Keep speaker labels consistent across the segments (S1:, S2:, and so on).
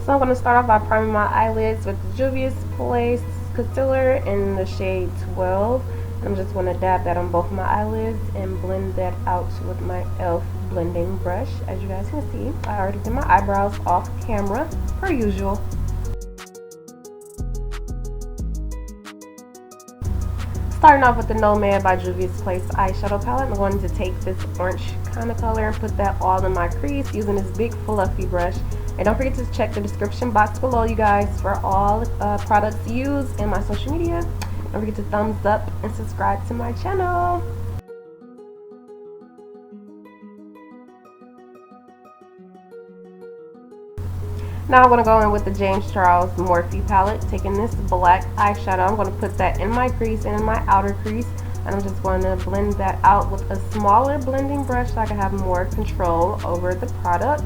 S1: So I'm going to start off by priming my eyelids with the Juvias Place concealer in the shade 12. I'm just going to dab that on both of my eyelids and blend that out with my e.l.f. blending brush. As you guys can see, I already did my eyebrows off camera, per usual. Starting off with the Nomad by Juvias Place eyeshadow palette, I'm going to take this orange kind of color and put that all in my crease using this big fluffy brush. And don't forget to check the description box below, you guys, for all products used in my social media. Don't forget to thumbs up and subscribe to my channel. Now I'm going to go in with the James Charles Morphe palette, taking this black eyeshadow. I'm going to put that in my crease and in my outer crease, and I'm just going to blend that out with a smaller blending brush so I can have more control over the product.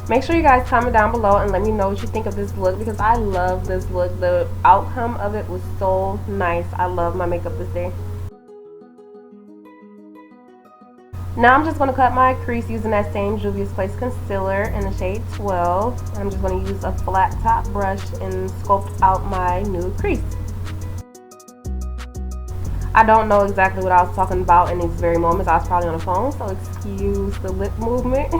S1: Make sure you guys comment down below and let me know what you think of this look, because I love this look. The outcome of it was so nice. I love my makeup this day. Now I'm just going to cut my crease using that same Juvias Place concealer in the shade 12. And I'm just going to use a flat top brush and sculpt out my nude crease. I don't know exactly what I was talking about in these very moments. I was probably on the phone, so excuse the lip movement.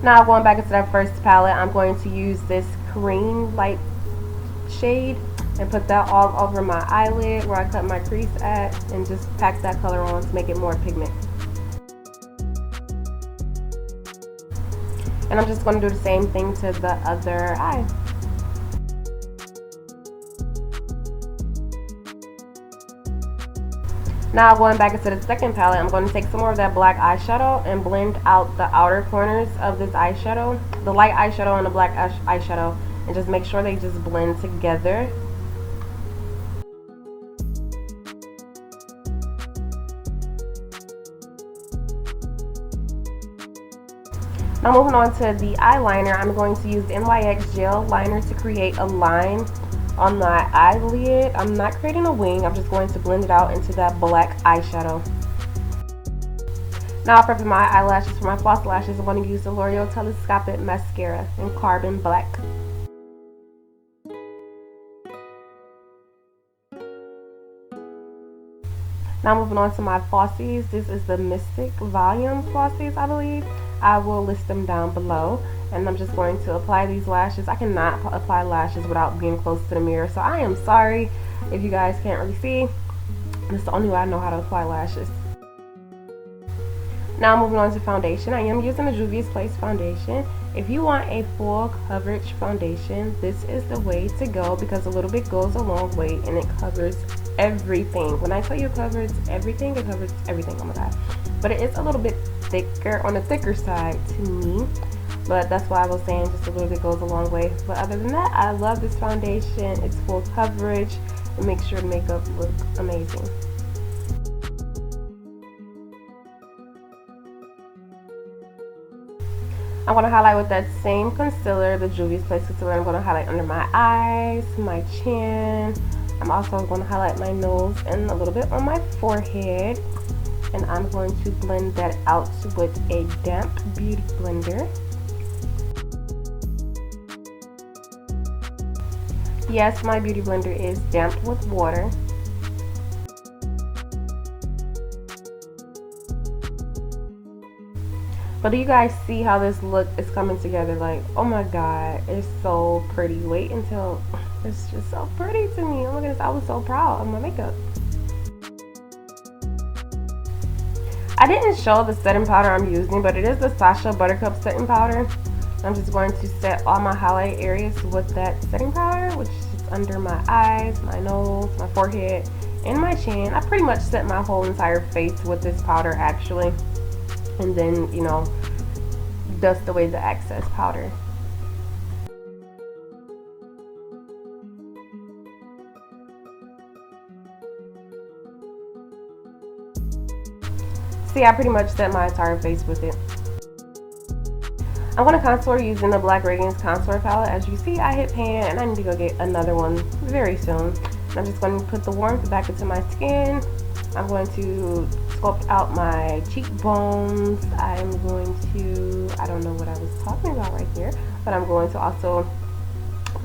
S1: Now going back into that first palette, I'm going to use this cream light shade and put that all over my eyelid where I cut my crease at, and just pack that color on to make it more pigment. And I'm just going to do the same thing to the other eye. Now going back into the second palette, I'm going to take some more of that black eyeshadow and blend out the outer corners of this eyeshadow, the light eyeshadow and the black eyeshadow, and just make sure they just blend together. Now moving on to the eyeliner, I'm going to use the NYX gel liner to create a line on my eyelid. I'm not creating a wing, I'm just going to blend it out into that black eyeshadow. Now for my eyelashes, for my false lashes, I'm going to use the Loreal Telescopic Mascara in Carbon Black. Now moving on to my falsies, this is the Mystic Volume falsies, I believe. I will list them down below. And I'm just going to apply these lashes. I cannot apply lashes without being close to the mirror, so I am sorry if you guys can't really see. This is the only way I know how to apply lashes. Now moving on to foundation, I am using the Juvias Place foundation. If you want a full coverage foundation, this is the way to go, because a little bit goes a long way and it covers everything. When I tell you it covers everything, it covers everything. Oh my god. But it is a little bit thicker, on the thicker side to me. But that's why I was saying just a little bit goes a long way. But other than that, I love this foundation. It's full coverage. It makes your makeup look amazing. I'm going to highlight with that same concealer, the Juvias Place concealer. I'm going to highlight under my eyes, my chin. I'm also going to highlight my nose and a little bit on my forehead. And I'm going to blend that out with a damp beauty blender. Yes, my beauty blender is damped with water. But do you guys see how this look is coming together? Like, oh my god, it's so pretty. Wait until it's just so pretty to me. Oh my goodness, I was so proud of my makeup. I didn't show the setting powder I'm using, but it is the Sacha Buttercup setting powder. I'm just going to set all my highlight areas with that setting powder, which is under my eyes, my nose, my forehead, and my chin. I pretty much set my whole entire face with this powder actually, and then, you know, dust away the excess powder. See, I pretty much set my entire face with it. I'm going to contour using the Black Radiance contour palette. As you see, I hit pan and I need to go get another one very soon. And I'm just going to put the warmth back into my skin. I'm going to sculpt out my cheekbones. I'm going to, I don't know what I was talking about right here, but I'm going to also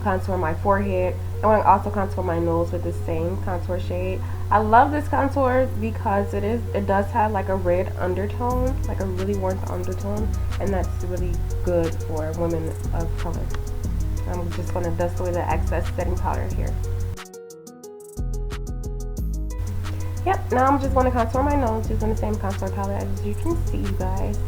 S1: contour my forehead. I'm going to also contour my nose with the same contour shade. I love this contour because it does have like a red undertone, like a really warm undertone, and that's really good for women of color. I'm just going to dust away the excess setting powder here. Yep, now I'm just going to contour my nose using the same contour palette as you can see, you guys.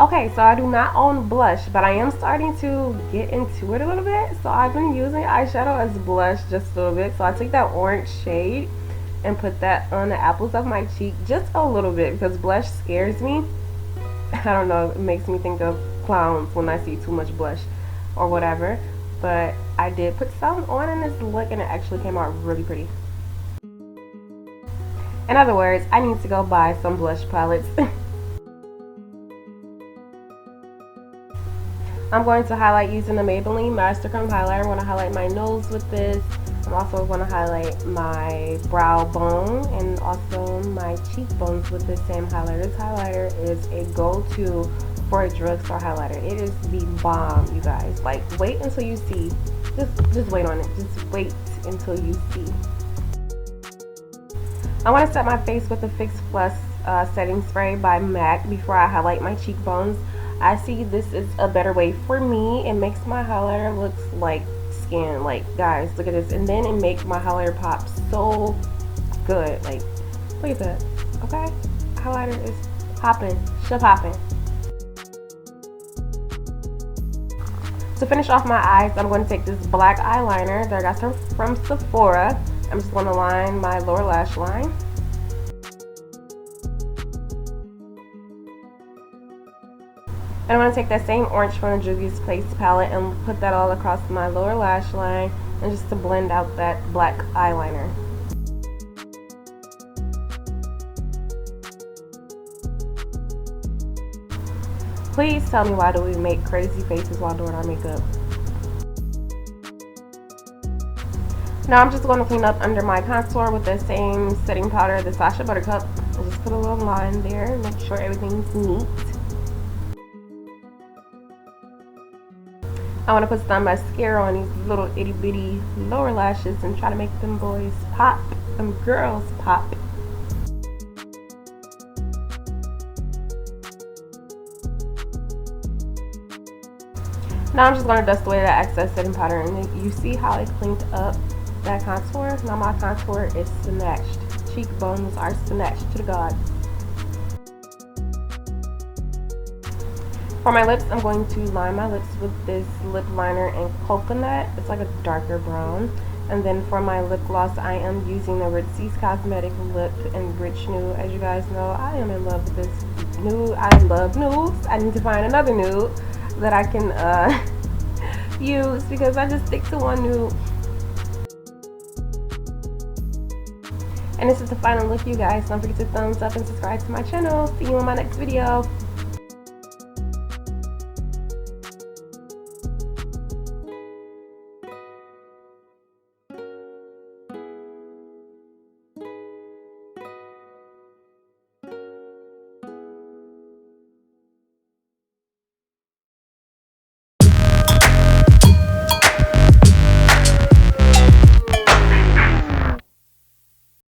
S1: Okay, so I do not own blush, but I am starting to get into it a little bit. So I've been using eyeshadow as blush just a little bit. So I took that orange shade and put that on the apples of my cheek just a little bit because blush scares me. I don't know, it makes me think of clowns when I see too much blush or whatever. But I did put some on in this look and it actually came out really pretty. In other words, I need to go buy some blush palettes. I'm going to highlight using the Maybelline Master Chrome highlighter. I'm going to highlight my nose with this. I'm also going to highlight my brow bone and also my cheekbones with this same highlighter. This highlighter is a go-to for a drugstore highlighter. It is the bomb, you guys. Like, wait until you see. Just wait on it. Just wait until you see. I want to set my face with the Fix Plus setting spray by MAC before I highlight my cheekbones. I see this is a better way for me. It makes my highlighter look like skin. Like, guys, look at this. And then it makes my highlighter pop so good. Like, look at that. Okay? Highlighter is popping. Popping. To finish off my eyes, I'm going to take this black eyeliner that I got from Sephora. I'm just going to line my lower lash line. And I'm going to take that same orange from the Juvias Place palette and put that all across my lower lash line and just to blend out that black eyeliner. Please tell me, why do we make crazy faces while doing our makeup? Now I'm just going to clean up under my contour with the same setting powder, the Sacha Buttercup. I'll just put a little line there, make sure everything's neat. I want to put some mascara on these little itty bitty lower lashes and try to make them boys pop, them girls pop. Now I'm just going to dust away that excess setting powder, and you see how I cleaned up that contour. Now my contour is snatched. Cheekbones are snatched to the gods. For my lips, I'm going to line my lips with this lip liner in coconut. It's like a darker brown. And then for my lip gloss, I am using the Ritzy Cosmetic Lip in Rich Nude. As you guys know, I am in love with this nude. I love nudes. I need to find another nude that I can use because I just stick to one nude. And this is the final look, you guys. Don't forget to thumbs up and subscribe to my channel. See you in my next video.